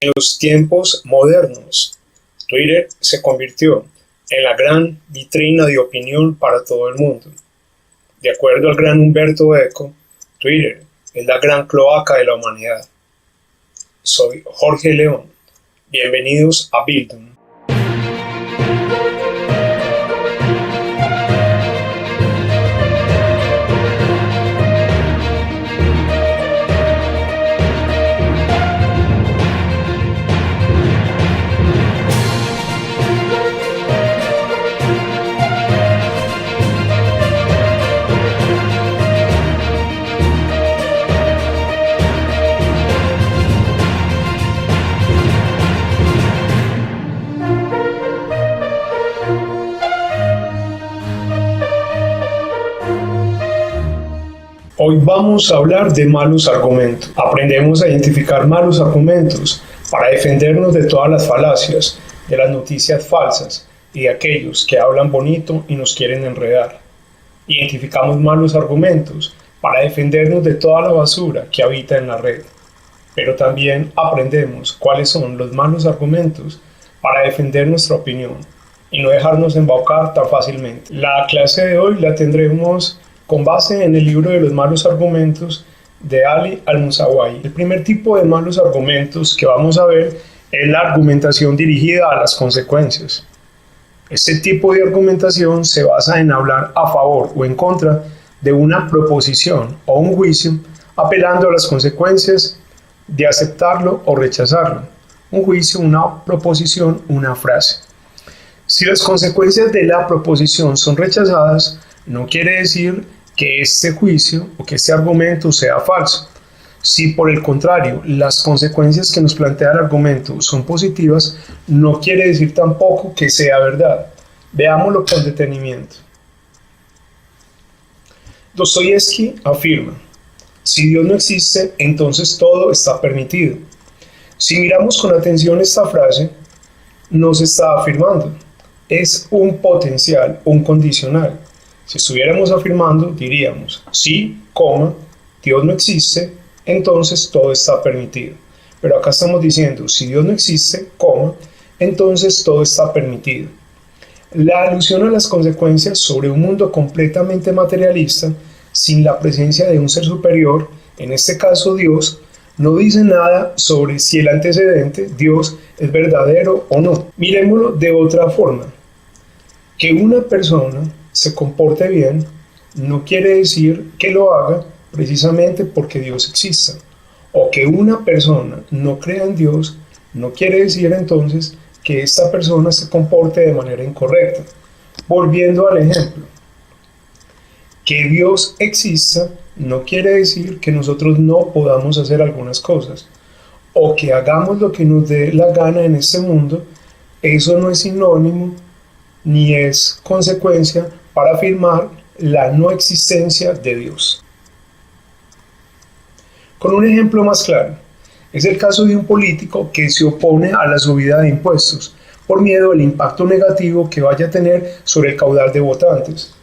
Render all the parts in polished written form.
En los tiempos modernos, Twitter se convirtió en la gran vitrina de opinión para todo el mundo. De acuerdo al gran Humberto Eco, Twitter es la gran cloaca de la humanidad. Soy Jorge León. Bienvenidos a Bildung. Hoy vamos a hablar de malos argumentos. Aprendemos a identificar malos argumentos para defendernos de todas las falacias, de las noticias falsas y de aquellos que hablan bonito y nos quieren enredar. Identificamos malos argumentos para defendernos de toda la basura que habita en la red. Pero también aprendemos cuáles son los malos argumentos para defender nuestra opinión y no dejarnos embaucar tan fácilmente. La clase de hoy la tendremos con base en el libro de los malos argumentos de Ali Al-Musawi. El primer tipo de malos argumentos que vamos a ver es la argumentación dirigida a las consecuencias. Este tipo de argumentación se basa en hablar a favor o en contra de una proposición o un juicio, apelando a las consecuencias de aceptarlo o rechazarlo. Un juicio, una proposición, una frase. Si las consecuencias de la proposición son rechazadas, no quiere decir que este juicio o que este argumento sea falso. Si por el contrario las consecuencias que nos plantea el argumento son positivas, no quiere decir tampoco que sea verdad. Veámoslo con detenimiento. Dostoyevski afirma: si Dios no existe, entonces todo está permitido. Si miramos con atención esta frase, nos está afirmando. Es un potencial, un condicional. Si estuviéramos afirmando, diríamos, sí, Dios no existe, entonces todo está permitido. Pero acá estamos diciendo, si Dios no existe, entonces todo está permitido. La alusión a las consecuencias sobre un mundo completamente materialista, sin la presencia de un ser superior, en este caso Dios, no dice nada sobre si el antecedente, Dios, es verdadero o no. Miremoslo de otra forma. Que una persona se comporte bien no quiere decir que lo haga precisamente porque Dios exista. O que una persona no crea en Dios no quiere decir entonces que esta persona se comporte de manera incorrecta. Volviendo al ejemplo, que Dios exista no quiere decir que nosotros no podamos hacer algunas cosas o que hagamos lo que nos dé la gana en este mundo. Eso no es sinónimo ni es consecuencia para afirmar la no existencia de Dios. Con un ejemplo más claro, es el caso de un político que se opone a la subida de impuestos por miedo al impacto negativo que vaya a tener sobre el caudal de votantes.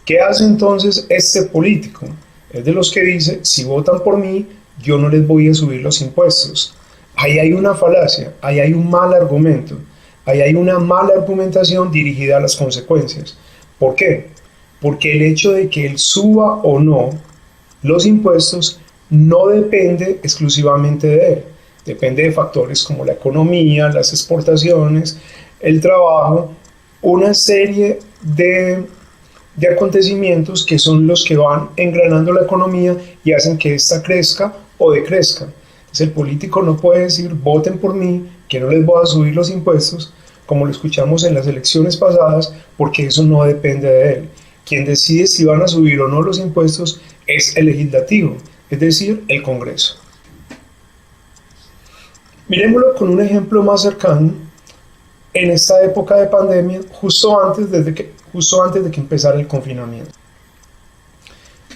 ¿Qué hace entonces este político? Es de los que dice, si votan por mí, yo no les voy a subir los impuestos. Ahí hay una falacia, ahí hay un mal argumento, ahí hay una mala argumentación dirigida a las consecuencias. ¿Por qué? Porque el hecho de que él suba o no los impuestos no depende exclusivamente de él. Depende de factores como la economía, las exportaciones, el trabajo, una serie de acontecimientos que son los que van engranando la economía y hacen que ésta crezca o decrezca. Entonces el político no puede decir, voten por mí, que no les voy a subir los impuestos, como lo escuchamos en las elecciones pasadas, porque eso no depende de él. Quien decide si van a subir o no los impuestos es el legislativo, es decir, el Congreso. Miremoslo con un ejemplo más cercano. En esta época de pandemia, justo antes de que empezara el confinamiento.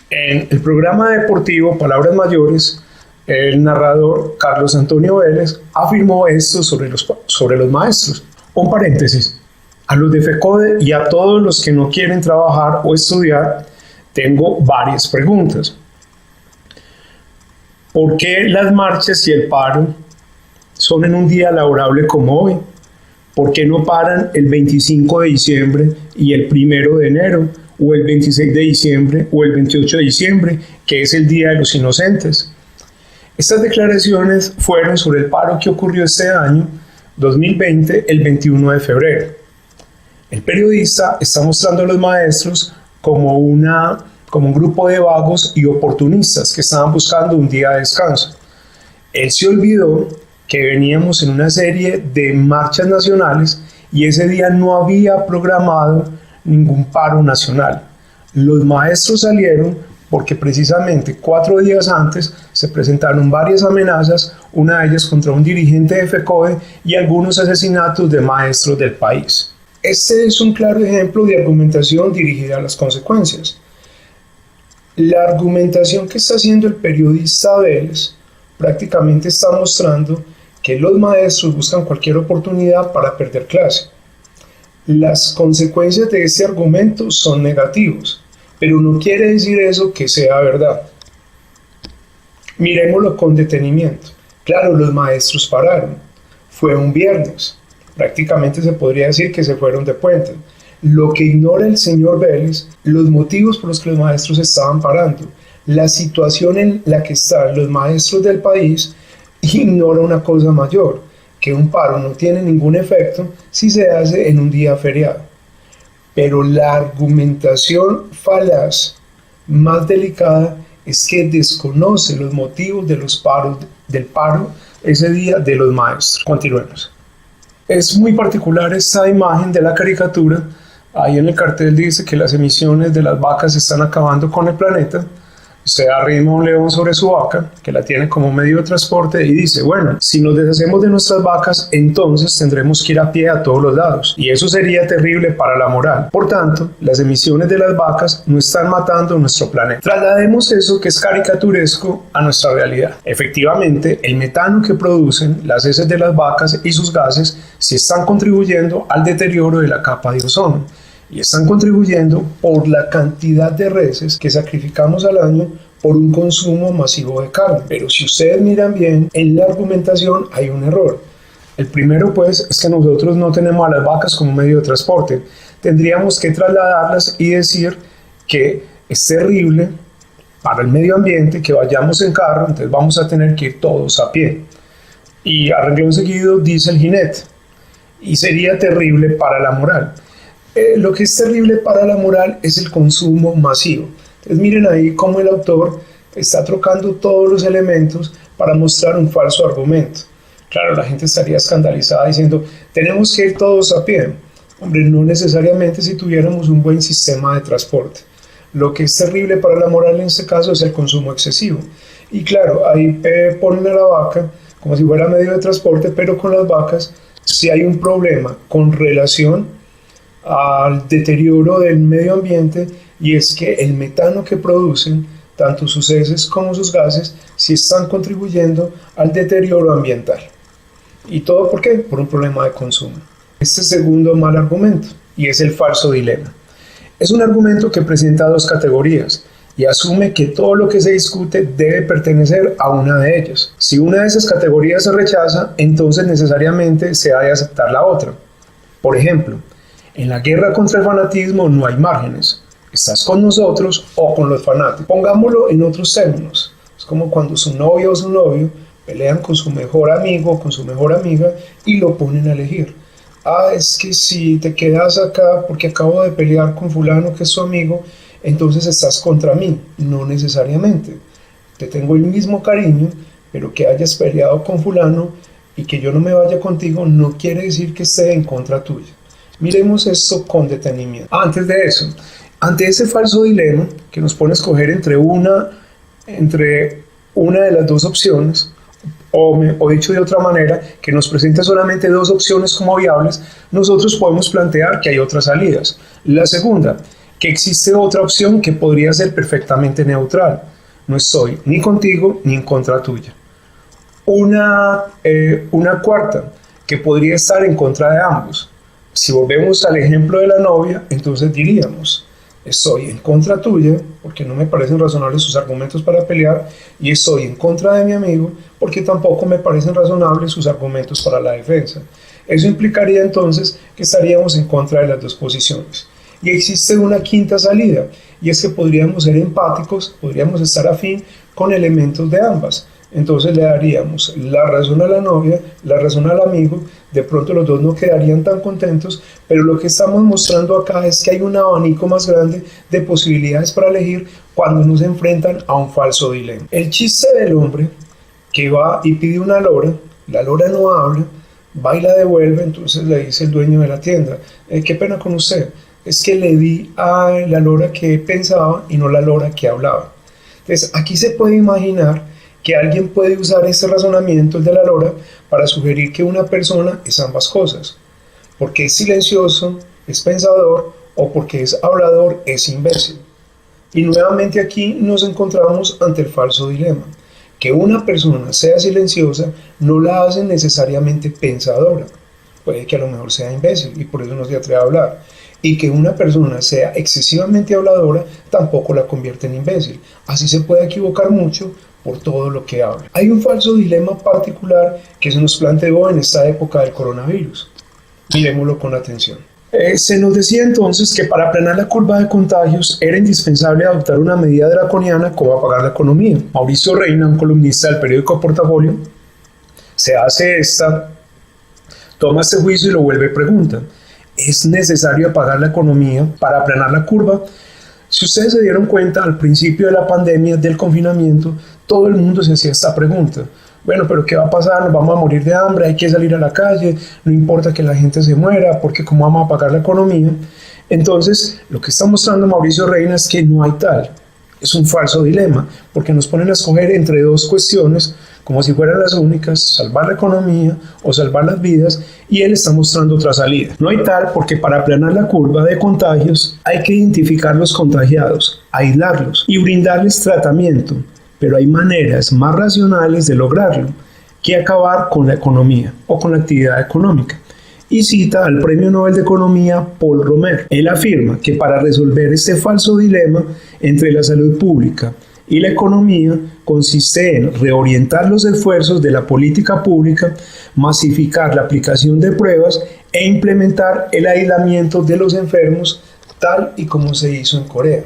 En el programa deportivo Palabras Mayores, el narrador Carlos Antonio Vélez afirmó esto sobre los maestros. Un paréntesis, a los de FECODE y a todos los que no quieren trabajar o estudiar, tengo varias preguntas. ¿Por qué las marchas y el paro son en un día laborable como hoy? ¿Por qué no paran el 25 de diciembre y el 1 de enero, o el 26 de diciembre o el 28 de diciembre, que es el Día de los Inocentes? Estas declaraciones fueron sobre el paro que ocurrió este año, 2020, el 21 de febrero. El periodista está mostrando a los maestros como un grupo de vagos y oportunistas que estaban buscando un día de descanso. Él se olvidó que veníamos en una serie de marchas nacionales y ese día no había programado ningún paro nacional. Los maestros salieron porque precisamente 4 días antes se presentaron varias amenazas, una de ellas contra un dirigente de FECODE y algunos asesinatos de maestros del país. Este es un claro ejemplo de argumentación dirigida a las consecuencias. La argumentación que está haciendo el periodista Vélez prácticamente está mostrando que los maestros buscan cualquier oportunidad para perder clase. Las consecuencias de este argumento son negativos, pero no quiere decir eso que sea verdad. Miremoslo con detenimiento. Claro, los maestros pararon. Fue un viernes. Prácticamente se podría decir que se fueron de puente. Lo que ignora el señor Vélez, los motivos por los que los maestros estaban parando, la situación en la que están los maestros del país, ignora una cosa mayor, que un paro no tiene ningún efecto si se hace en un día feriado. Pero la argumentación falaz más delicada es que desconoce los motivos de del paro ese día de los maestros. Continuemos. Es muy particular esta imagen de la caricatura. Ahí en el cartel dice que las emisiones de las vacas están acabando con el planeta. Se arrima un león sobre su vaca, que la tiene como medio de transporte, y dice, bueno, si nos deshacemos de nuestras vacas, entonces tendremos que ir a pie a todos los lados, y eso sería terrible para la moral. Por tanto, las emisiones de las vacas no están matando nuestro planeta. Traslademos eso, que es caricaturesco, a nuestra realidad. Efectivamente, el metano que producen las heces de las vacas y sus gases sí están contribuyendo al deterioro de la capa de ozono. Y están contribuyendo por la cantidad de reses que sacrificamos al año por un consumo masivo de carne. Pero si ustedes miran bien, en la argumentación hay un error. El primero, pues, es que nosotros no tenemos a las vacas como medio de transporte. Tendríamos que trasladarlas y decir que es terrible para el medio ambiente que vayamos en carro, entonces vamos a tener que ir todos a pie. Y a renglón seguido dice el jinete, y sería terrible para la moral. Lo que es terrible para la moral es el consumo masivo. Entonces miren ahí cómo el autor está trocando todos los elementos para mostrar un falso argumento. Claro, la gente estaría escandalizada diciendo, tenemos que ir todos a pie. Hombre, no necesariamente si tuviéramos un buen sistema de transporte. Lo que es terrible para la moral en este caso es el consumo excesivo. Y claro, ahí ponen a la vaca como si fuera medio de transporte, pero con las vacas sí hay un problema con relación al deterioro del medio ambiente, y es que el metano que producen, tanto sus heces como sus gases, sí están contribuyendo al deterioro ambiental. ¿Y todo por qué? Por un problema de consumo. Este segundo mal argumento, y es el falso dilema. Es un argumento que presenta dos categorías y asume que todo lo que se discute debe pertenecer a una de ellas. Si una de esas categorías se rechaza, entonces necesariamente se ha de aceptar la otra. Por ejemplo, en la guerra contra el fanatismo no hay márgenes. Estás con nosotros o con los fanáticos. Pongámoslo en otros términos. Es como cuando su novia o su novio pelean con su mejor amigo o con su mejor amiga y lo ponen a elegir. Es que si te quedas acá porque acabo de pelear con fulano que es su amigo, entonces estás contra mí. No necesariamente. Te tengo el mismo cariño, pero que hayas peleado con fulano y que yo no me vaya contigo no quiere decir que esté en contra tuya. Miremos esto con detenimiento. Antes de eso, ante ese falso dilema que nos pone a escoger entre una de las dos opciones, o dicho de otra manera, que nos presenta solamente dos opciones como viables, nosotros podemos plantear que hay otras salidas. La segunda, que existe otra opción que podría ser perfectamente neutral. No estoy ni contigo ni en contra tuya. Una cuarta, que podría estar en contra de ambos. Si volvemos al ejemplo de la novia, entonces diríamos, Estoy en contra tuya porque no me parecen razonables sus argumentos para pelear y estoy en contra de mi amigo porque tampoco me parecen razonables sus argumentos para la defensa. Eso implicaría entonces que estaríamos en contra de las dos posiciones. Y existe una quinta salida, y es que podríamos ser empáticos, podríamos estar afín con elementos de ambas. Entonces le daríamos la razón a la novia, la razón al amigo, de pronto los dos no quedarían tan contentos, pero lo que estamos mostrando acá es que hay un abanico más grande de posibilidades para elegir cuando nos enfrentan a un falso dilema. El chiste del hombre que va y pide una lora, la lora no habla, va y la devuelve, entonces le dice el dueño de la tienda, qué pena con usted, es que le di a la lora que pensaba y no la lora que hablaba. Entonces aquí se puede imaginar que alguien puede usar este razonamiento, el de la lora, para sugerir que una persona es ambas cosas. Porque es silencioso, es pensador, o porque es hablador, es imbécil. Y nuevamente aquí nos encontramos ante el falso dilema. Que una persona sea silenciosa no la hace necesariamente pensadora. Puede que a lo mejor sea imbécil y por eso no se atreve a hablar. Y que una persona sea excesivamente habladora tampoco la convierte en imbécil. Así se puede equivocar mucho por todo lo que habla. Hay un falso dilema particular que se nos planteó en esta época del coronavirus. Miremoslo con atención. Se nos decía entonces que para aplanar la curva de contagios era indispensable adoptar una medida draconiana como apagar la economía. Mauricio Reina, un columnista del periódico Portafolio, se hace toma este juicio y lo vuelve pregunta. ¿Es necesario apagar la economía para aplanar la curva? Si ustedes se dieron cuenta, al principio de la pandemia, del confinamiento, todo el mundo se hacía esta pregunta. Bueno, pero ¿qué va a pasar? Nos vamos a morir de hambre, hay que salir a la calle, no importa que la gente se muera, porque ¿cómo vamos a apagar la economía? Entonces, lo que está mostrando Mauricio Reina es que no hay tal. Es un falso dilema, porque nos ponen a escoger entre dos cuestiones, como si fueran las únicas, salvar la economía o salvar las vidas, y él está mostrando otra salida. No hay tal porque para aplanar la curva de contagios hay que identificar los contagiados, aislarlos y brindarles tratamiento, pero hay maneras más racionales de lograrlo que acabar con la economía o con la actividad económica. Y cita al Premio Nobel de Economía Paul Romer. Él afirma que para resolver este falso dilema entre la salud pública y la economía consiste en reorientar los esfuerzos de la política pública, masificar la aplicación de pruebas e implementar el aislamiento de los enfermos tal y como se hizo en Corea.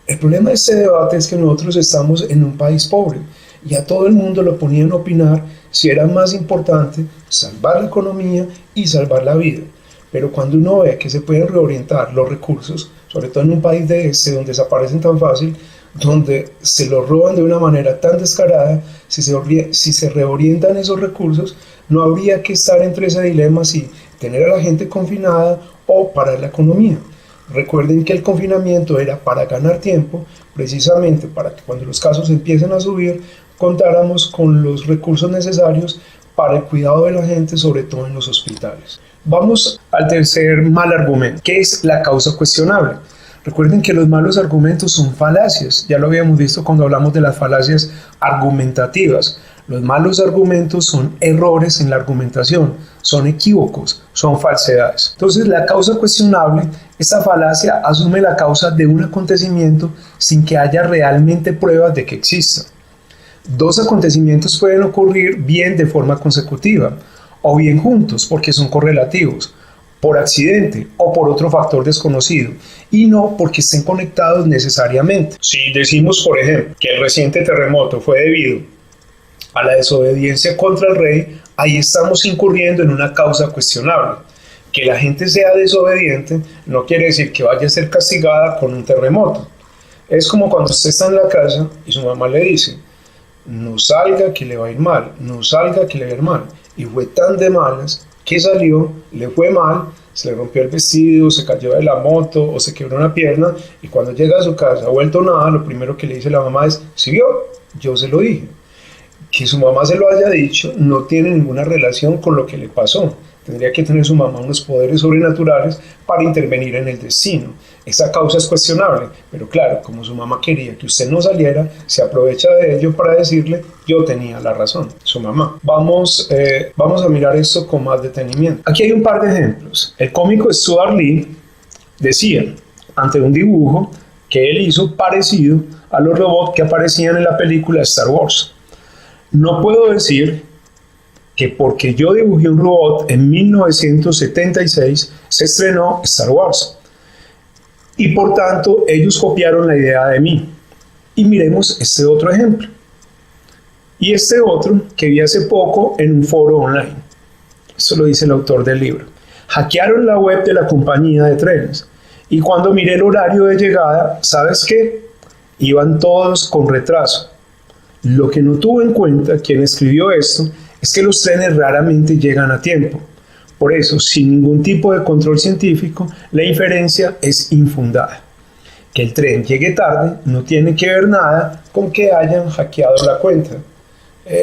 El problema de este debate es que nosotros estamos en un país pobre y a todo el mundo lo ponían a opinar si era más importante salvar la economía y salvar la vida. Pero cuando uno ve que se pueden reorientar los recursos, sobre todo en un país de donde desaparecen tan fácil, donde se los roban de una manera tan descarada, si se reorientan esos recursos, no habría que estar entre ese dilema si tener a la gente confinada o parar la economía. Recuerden que el confinamiento era para ganar tiempo, precisamente para que cuando los casos empiecen a subir, contáramos con los recursos necesarios para el cuidado de la gente, sobre todo en los hospitales. Vamos al tercer mal argumento, que es la causa cuestionable. Recuerden que los malos argumentos son falacias, ya lo habíamos visto cuando hablamos de las falacias argumentativas. Los malos argumentos son errores en la argumentación, son equívocos, son falsedades. Entonces la causa cuestionable, esta falacia asume la causa de un acontecimiento sin que haya realmente pruebas de que exista. Dos acontecimientos pueden ocurrir bien de forma consecutiva o bien juntos porque son correlativos, por accidente o por otro factor desconocido, y no porque estén conectados necesariamente. Si decimos, por ejemplo, que el reciente terremoto fue debido a la desobediencia contra el rey, ahí estamos incurriendo en una causa cuestionable. Que la gente sea desobediente no quiere decir que vaya a ser castigada con un terremoto. Es como cuando usted está en la casa y su mamá le dice, no salga que le va a ir mal, no salga que le va a ir mal. Y fue tan de malas que salió, le fue mal, se le rompió el vestido, se cayó de la moto o se quebró una pierna, y cuando llega a su casa ha vuelto nada, lo primero que le dice la mamá es, ¿sí vio? Yo se lo dije. Que su mamá se lo haya dicho no tiene ninguna relación con lo que le pasó. Tendría que tener su mamá unos poderes sobrenaturales para intervenir en el destino. Esa causa es cuestionable, pero claro, como su mamá quería que usted no saliera, se aprovecha de ello para decirle, yo tenía la razón, su mamá. Vamos a mirar esto con más detenimiento. Aquí hay un par de ejemplos. El cómico Stuart Lee decía, ante un dibujo que él hizo parecido a los robots que aparecían en la película Star Wars. No puedo decir que porque yo dibujé un robot en 1976 se estrenó Star Wars. Y por tanto ellos copiaron la idea de mí. Y miremos este otro ejemplo. Y este otro que vi hace poco en un foro online. Eso lo dice el autor del libro. Hackearon la web de la compañía de trenes. Y cuando miré el horario de llegada, ¿sabes qué? Iban todos con retraso. Lo que no tuvo en cuenta quien escribió esto es que los trenes raramente llegan a tiempo. Por eso, sin ningún tipo de control científico, la inferencia es infundada. Que el tren llegue tarde no tiene que ver nada con que hayan hackeado la cuenta.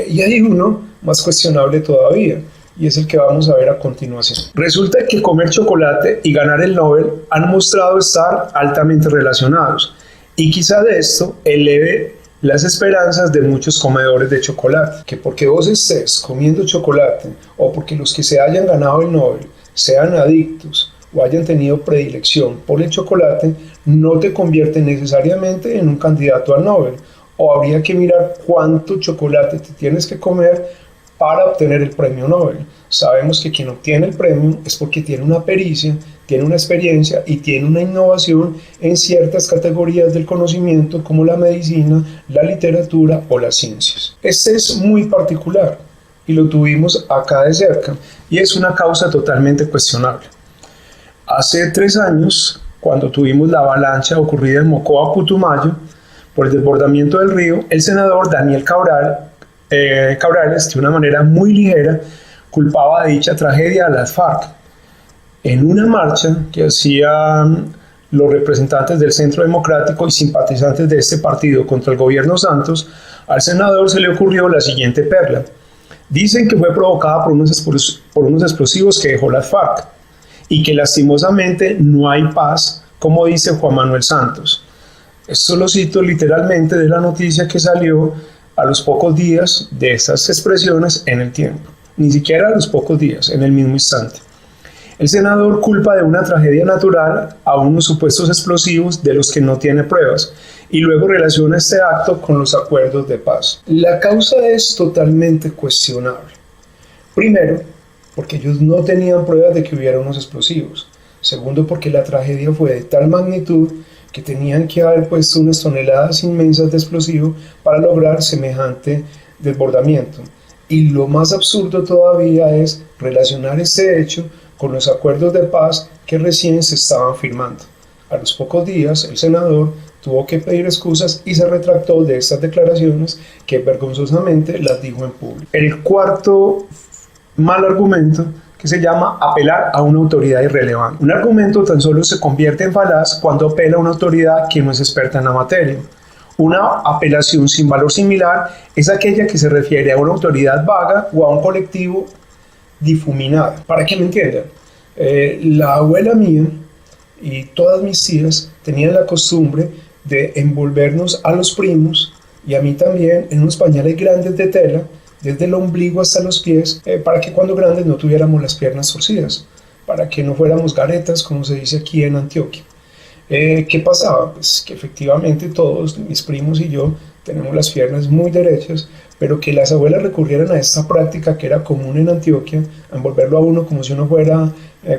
Y hay uno más cuestionable todavía, y es el que vamos a ver a continuación. Resulta que comer chocolate y ganar el Nobel han mostrado estar altamente relacionados, y quizá de esto eleve las esperanzas de muchos comedores de chocolate, que porque vos estés comiendo chocolate o porque los que se hayan ganado el Nobel sean adictos o hayan tenido predilección por el chocolate, no te convierte necesariamente en un candidato al Nobel. O habría que mirar cuánto chocolate te tienes que comer para obtener el premio Nobel. Sabemos que quien obtiene el premio es porque tiene una pericia, tiene una experiencia y tiene una innovación en ciertas categorías del conocimiento como la medicina, la literatura o las ciencias. Este es muy particular y lo tuvimos acá de cerca y es una causa totalmente cuestionable. Hace 3 años, cuando tuvimos la avalancha ocurrida en Mocoa, Putumayo, por el desbordamiento del río, el senador Daniel Cabrales, de una manera muy ligera, culpaba de dicha tragedia a las FARC. En una marcha que hacían los representantes del Centro Democrático y simpatizantes de este partido contra el gobierno Santos, al senador se le ocurrió la siguiente perla. Dicen que fue provocada por unos explosivos que dejó las FARC y que lastimosamente no hay paz, como dice Juan Manuel Santos. Esto lo cito literalmente de la noticia que salió a los pocos días de estas expresiones en El Tiempo. Ni siquiera a los pocos días, en el mismo instante. El senador culpa de una tragedia natural a unos supuestos explosivos de los que no tiene pruebas y luego relaciona este acto con los acuerdos de paz. La causa es totalmente cuestionable. Primero, porque ellos no tenían pruebas de que hubiera unos explosivos. Segundo, porque la tragedia fue de tal magnitud que tenían que haber puesto unas toneladas inmensas de explosivo para lograr semejante desbordamiento. Y lo más absurdo todavía es relacionar este hecho con los acuerdos de paz que recién se estaban firmando. A los pocos días, el senador tuvo que pedir excusas y se retractó de estas declaraciones que vergonzosamente las dijo en público. El cuarto mal argumento, que se llama apelar a una autoridad irrelevante. Un argumento tan solo se convierte en falaz cuando apela a una autoridad que no es experta en la materia. Una apelación sin valor similar es aquella que se refiere a una autoridad vaga o a un colectivo difuminado. Para que me entiendan, la abuela mía y todas mis tías tenían la costumbre de envolvernos a los primos y a mí también en unos pañales grandes de tela desde el ombligo hasta los pies, para que cuando grandes no tuviéramos las piernas torcidas, para que no fuéramos garetas, como se dice aquí en Antioquia. ¿Qué pasaba? Pues que efectivamente todos, mis primos y yo, tenemos las piernas muy derechas, pero que las abuelas recurrieran a esta práctica que era común en Antioquia, a envolverlo a uno como si uno fuera,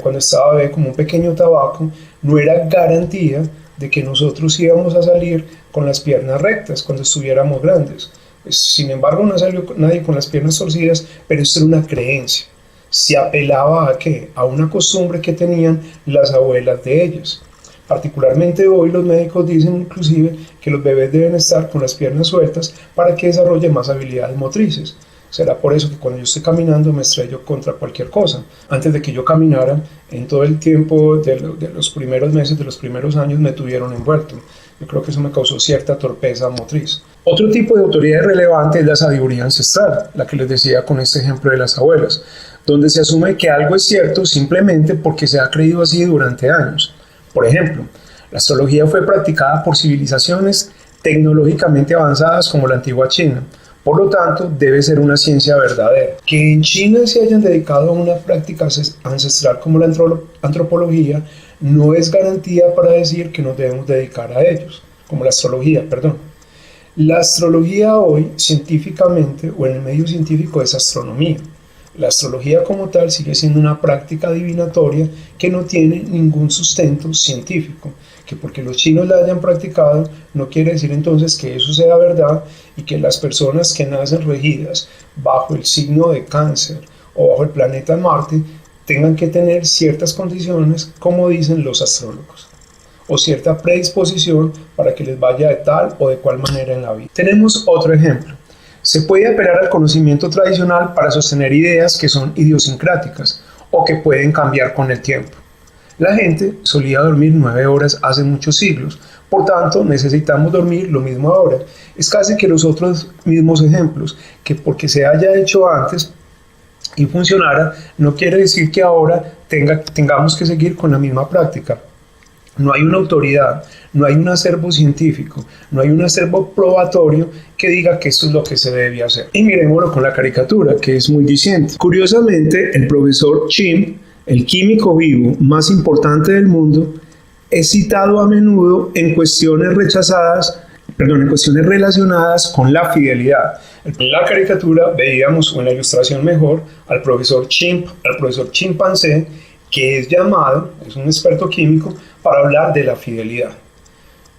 cuando estaba bebé, como un pequeño tabaco, no era garantía de que nosotros íbamos a salir con las piernas rectas cuando estuviéramos grandes. Sin embargo, no salió nadie con las piernas torcidas, pero esto era una creencia. Se apelaba ¿a qué? A una costumbre que tenían las abuelas de ellas. Particularmente hoy los médicos dicen inclusive que los bebés deben estar con las piernas sueltas para que desarrollen más habilidades motrices. Será por eso que cuando yo estoy caminando me estrello contra cualquier cosa. Antes de que yo caminara, en todo el tiempo de los primeros meses, de los primeros años, me tuvieron envuelto. Yo creo que eso me causó cierta torpeza motriz. Otro tipo de autoridad relevante es la sabiduría ancestral, la que les decía con este ejemplo de las abuelas, donde se asume que algo es cierto simplemente porque se ha creído así durante años. Por ejemplo, la astrología fue practicada por civilizaciones tecnológicamente avanzadas como la antigua China, Por lo tanto, debe ser una ciencia verdadera. Que en China se hayan dedicado a una práctica ancestral como la antropología no es garantía para decir que nos debemos dedicar a ellos, como la astrología, perdón. La astrología hoy, científicamente, o en el medio científico, es astronomía. La astrología como tal sigue siendo una práctica adivinatoria que no tiene ningún sustento científico, que porque los chinos la hayan practicado no quiere decir entonces que eso sea verdad y que las personas que nacen regidas bajo el signo de Cáncer o bajo el planeta Marte tengan que tener ciertas condiciones, como dicen los astrólogos, o cierta predisposición para que les vaya de tal o de cual manera en la vida. Tenemos otro ejemplo. Se puede apelar al conocimiento tradicional para sostener ideas que son idiosincráticas o que pueden cambiar con el tiempo. La gente solía dormir 9 horas hace muchos siglos, por tanto necesitamos dormir lo mismo ahora. Es casi que los otros mismos ejemplos, que porque se haya hecho antes y funcionara, no quiere decir que ahora tengamos que seguir con la misma práctica. No hay una autoridad, no hay un acervo científico, no hay un acervo probatorio que diga que esto es lo que se debe hacer. Y miremoslo con la caricatura, que es muy diciente. Curiosamente, el profesor Chimp, el químico vivo más importante del mundo, es citado a menudo en cuestiones relacionadas con la fidelidad. En la caricatura veíamos, o en la ilustración mejor, al profesor Chimp, al profesor chimpancé, que es llamado, es un experto químico, para hablar de la fidelidad.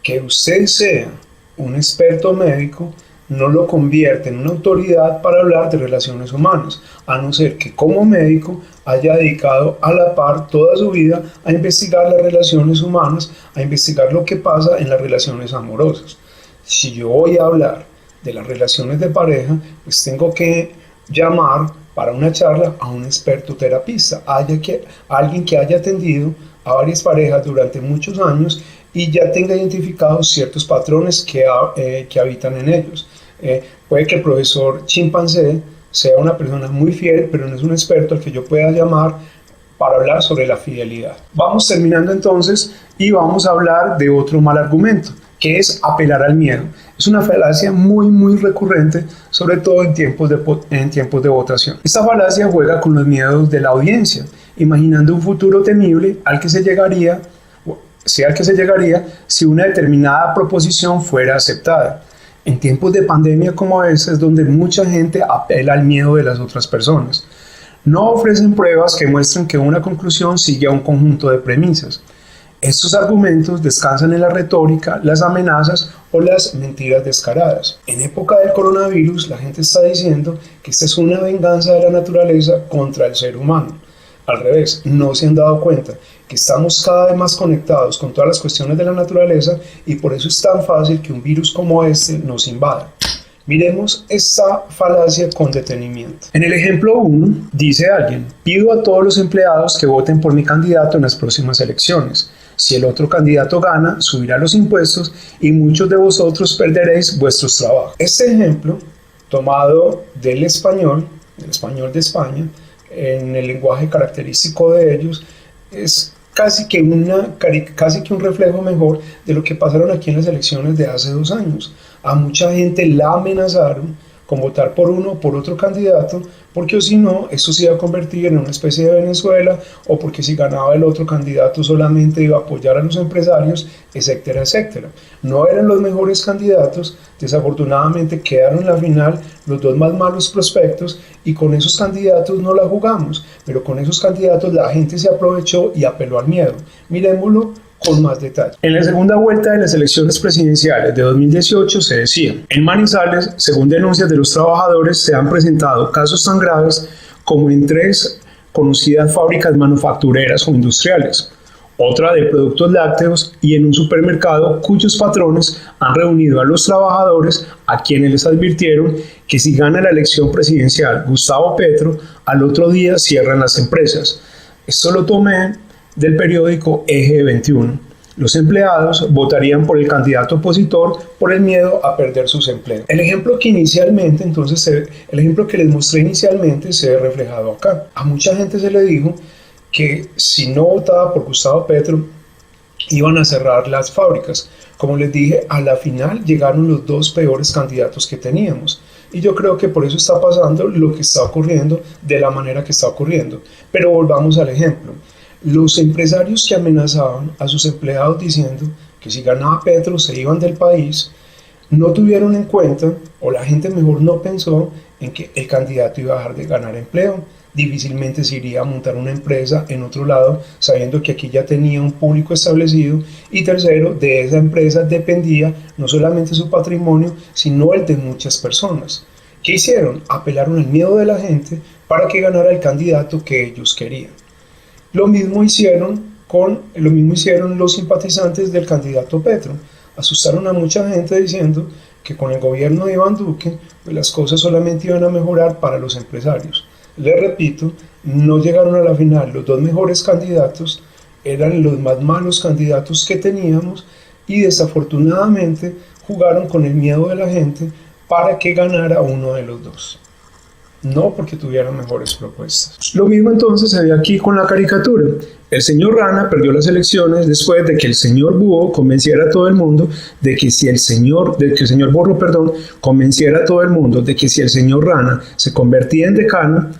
Que usted sea un experto médico no lo convierte en una autoridad para hablar de relaciones humanas, a no ser que como médico haya dedicado a la par toda su vida a investigar las relaciones humanas, a investigar lo que pasa en las relaciones amorosas. Si yo voy a hablar de las relaciones de pareja, pues tengo que llamar para una charla a un experto terapista, alguien que haya atendido a varias parejas durante muchos años y ya tenga identificados ciertos patrones que habitan en ellos. Puede que el profesor chimpancé sea una persona muy fiel, pero no es un experto al que yo pueda llamar para hablar sobre la fidelidad. Vamos terminando entonces y vamos a hablar de otro mal argumento, que es apelar al miedo. Es una falacia muy recurrente, sobre todo en tiempos de votación. Esta falacia juega con los miedos de la audiencia, imaginando un futuro temible al que se llegaría si una determinada proposición fuera aceptada. En tiempos de pandemia como ese es donde mucha gente apela al miedo de las otras personas. No ofrecen pruebas que muestren que una conclusión sigue a un conjunto de premisas. Estos argumentos descansan en la retórica, las amenazas o las mentiras descaradas. En época del coronavirus, la gente está diciendo que esta es una venganza de la naturaleza contra el ser humano. Al revés, no se han dado cuenta que estamos cada vez más conectados con todas las cuestiones de la naturaleza y por eso es tan fácil que un virus como este nos invada. Miremos esta falacia con detenimiento. En el ejemplo 1, dice alguien: pido a todos los empleados que voten por mi candidato en las próximas elecciones. Si el otro candidato gana, subirá los impuestos y muchos de vosotros perderéis vuestros trabajos. Este ejemplo, tomado del español de España, en el lenguaje característico de ellos, es casi que un reflejo mejor de lo que pasaron aquí en las elecciones de hace 2 años. A mucha gente la amenazaron con votar por uno o por otro candidato, porque o si no, esto se iba a convertir en una especie de Venezuela, o porque si ganaba el otro candidato solamente iba a apoyar a los empresarios, etcétera, etcétera. No eran los mejores candidatos, desafortunadamente quedaron en la final los 2 más malos prospectos, y con esos candidatos no la jugamos, pero con esos candidatos la gente se aprovechó y apeló al miedo. Miremoslo con más detalle. En la segunda vuelta de las elecciones presidenciales de 2018 se decía: en Manizales, según denuncias de los trabajadores, se han presentado casos tan graves como en 3 conocidas fábricas manufactureras o industriales, otra de productos lácteos y en un supermercado cuyos patrones han reunido a los trabajadores, a quienes les advirtieron que si gana la elección presidencial Gustavo Petro, al otro día cierran las empresas. Esto lo tomé del periódico Eje 21. Los empleados votarían por el candidato opositor por el miedo a perder sus empleos. El ejemplo que les mostré inicialmente se ve reflejado acá. A mucha gente se le dijo que si no votaba por Gustavo Petro iban a cerrar las fábricas. Como les dije, a la final llegaron los 2 peores candidatos que teníamos. Y yo creo que por eso está pasando lo que está ocurriendo de la manera que está ocurriendo. Pero volvamos al ejemplo. Los empresarios que amenazaban a sus empleados diciendo que si ganaba Petro se iban del país, no tuvieron en cuenta, o la gente mejor no pensó, en que el candidato iba a dejar de ganar empleo. Difícilmente se iría a montar una empresa en otro lado, sabiendo que aquí ya tenía un público establecido. Y tercero, de esa empresa dependía no solamente su patrimonio, sino el de muchas personas. ¿Qué hicieron? Apelaron al miedo de la gente para que ganara el candidato que ellos querían. Lo mismo hicieron los simpatizantes del candidato Petro. Asustaron a mucha gente diciendo que con el gobierno de Iván Duque pues las cosas solamente iban a mejorar para los empresarios. Les repito, no llegaron a la final. Los dos mejores candidatos eran los más malos candidatos que teníamos y desafortunadamente jugaron con el miedo de la gente para que ganara uno de los dos. No porque tuvieran mejores propuestas. Lo mismo entonces se ve aquí con la caricatura. El señor Rana perdió las elecciones después de que el señor Búho convenciera a todo el mundo de que si el señor Burro, convenciera a todo el mundo de que si el señor Rana se convertía en decano,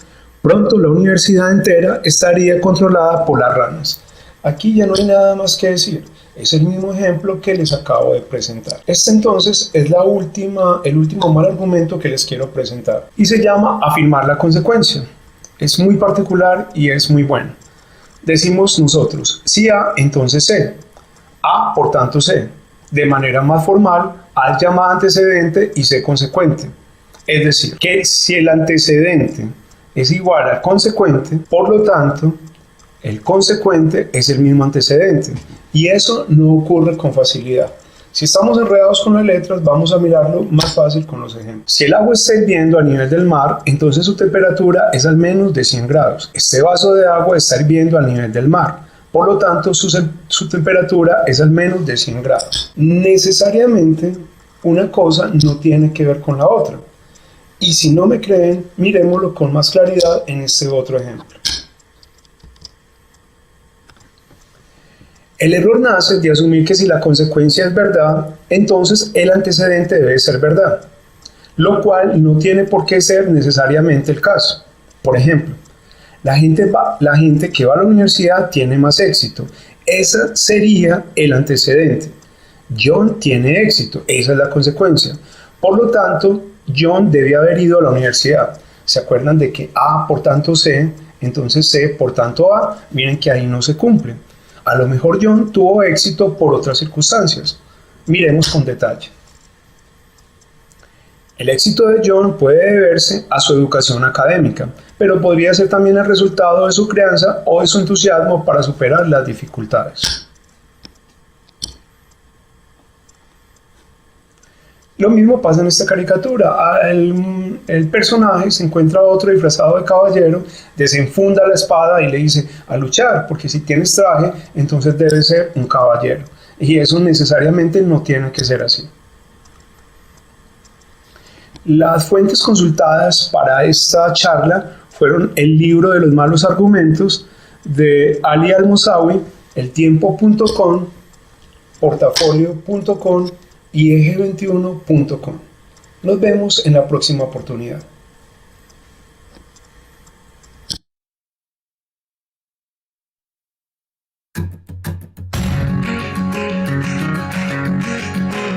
pronto la universidad entera estaría controlada por las ranas. Aquí ya no hay nada más que decir. Es el mismo ejemplo que les acabo de presentar. Este entonces es el último mal argumento que les quiero presentar y se llama afirmar la consecuencia. Es muy particular y es muy bueno. Decimos nosotros, si A, entonces C. A, por tanto C. De manera más formal, A es llamada antecedente y C consecuente. Es decir, que si el antecedente es igual al consecuente, por lo tanto, el consecuente es el mismo antecedente. Y eso no ocurre con facilidad. Si estamos enredados con las letras, vamos a mirarlo más fácil con los ejemplos. Si el agua está hirviendo a nivel del mar, entonces su temperatura es al menos de 100 grados. Este vaso de agua está hirviendo a nivel del mar. Por lo tanto, su temperatura es al menos de 100 grados. Necesariamente, una cosa no tiene que ver con la otra. Y si no me creen, miremoslo con más claridad en este otro ejemplo. El error nace de asumir que si la consecuencia es verdad, entonces el antecedente debe ser verdad, lo cual no tiene por qué ser necesariamente el caso. Por ejemplo, la gente que va a la universidad tiene más éxito. Ese sería el antecedente. John tiene éxito, esa es la consecuencia. Por lo tanto, John debe haber ido a la universidad. ¿Se acuerdan de que A por tanto C, entonces C por tanto A? Miren que ahí no se cumple. A lo mejor John tuvo éxito por otras circunstancias. Miremos con detalle. El éxito de John puede deberse a su educación académica, pero podría ser también el resultado de su crianza o de su entusiasmo para superar las dificultades. Lo mismo pasa en esta caricatura. El personaje se encuentra a otro disfrazado de caballero, desenfunda la espada y le dice a luchar, porque si tienes traje, entonces debes ser un caballero. Y eso necesariamente no tiene que ser así. Las fuentes consultadas para esta charla fueron el libro de los malos argumentos de Ali Al-Mosawi, eltiempo.com, portafolio.com y eje21.com. Nos vemos en la próxima oportunidad.